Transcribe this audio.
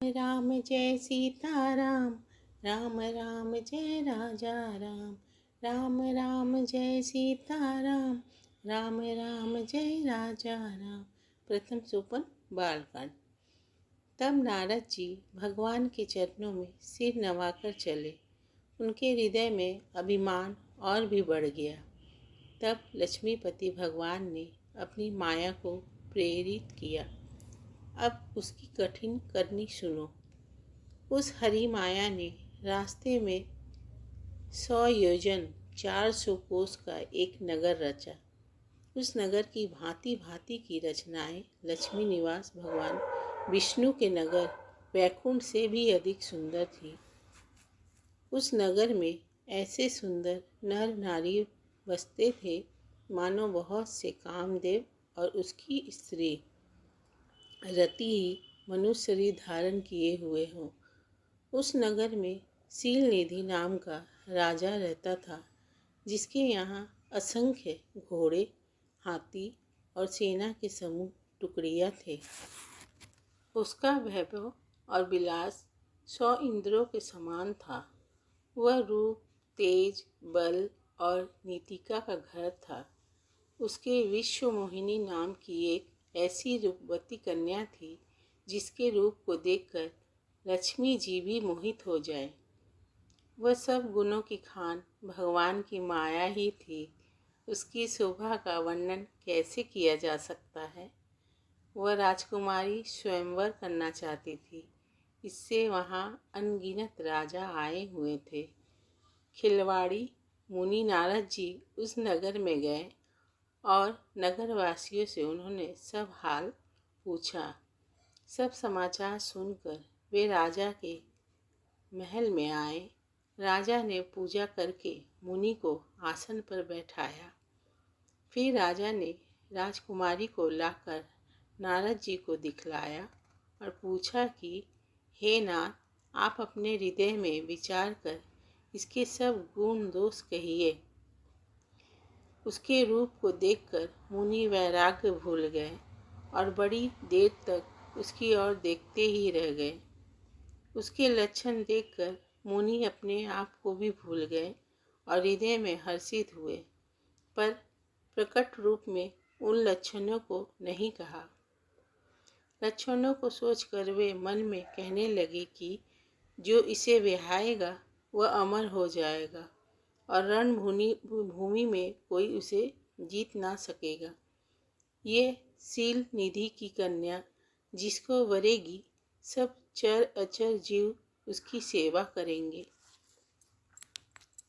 राम जय सीता राम, राम राम जय राजा राम, राम राम जय सीता राम, राम राम जय राजा राम। प्रथम सोपान बालकांड। तब नारद जी भगवान के चरणों में सिर नवाकर चले। उनके हृदय में अभिमान और भी बढ़ गया। तब लक्ष्मीपति भगवान ने अपनी माया को प्रेरित किया। अब उसकी कठिन करनी सुनो। उस हरी माया ने रास्ते में 100 योजन 400 कोस का एक नगर रचा। उस नगर की भांति भांति की रचनाएं लक्ष्मी निवास भगवान विष्णु के नगर वैकुंठ से भी अधिक सुंदर थी। उस नगर में ऐसे सुंदर नर नारी बसते थे मानो बहुत से कामदेव और उसकी स्त्री रति ही मनुष्य शरीर धारण किए हुए हों। उस नगर में शीलनिधि नाम का राजा रहता था, जिसके यहाँ असंख्य घोड़े, हाथी और सेना के समूह टुकड़ियाँ थे। उसका वैभव और विलास 100 इंद्रों के समान था। वह रूप, तेज, बल और नीतिका का घर था। उसके विश्व मोहिनी नाम की एक ऐसी रूपवती कन्या थी, जिसके रूप को देखकर लक्ष्मी जी भी मोहित हो जाए। वह सब गुणों की खान भगवान की माया ही थी। उसकी शोभा का वर्णन कैसे किया जा सकता है। वह राजकुमारी स्वयंवर करना चाहती थी। इससे वहाँ अनगिनत राजा आए हुए थे। खिलवाड़ी मुनि नारद जी उस नगर में गए और नगरवासियों से उन्होंने सब हाल पूछा। सब समाचार सुनकर वे राजा के महल में आए। राजा ने पूजा करके मुनि को आसन पर बैठाया। फिर राजा ने राजकुमारी को लाकर नारद जी को दिखलाया और पूछा कि हे नाथ, आप अपने हृदय में विचार कर इसके सब गुण दोष कहिए। उसके रूप को देखकर मुनि वैराग्य भूल गए और बड़ी देर तक उसकी ओर देखते ही रह गए। उसके लक्षण देखकर मुनि अपने आप को भी भूल गए और हृदय में हर्षित हुए, पर प्रकट रूप में उन लक्षणों को नहीं कहा। लक्षणों को सोचकर वे मन में कहने लगे कि जो इसे विहाएगा वह अमर हो जाएगा और रणभूमि में कोई उसे जीत ना सकेगा। ये शील निधि की कन्या जिसको वरेगी, सब चर अचर जीव उसकी सेवा करेंगे।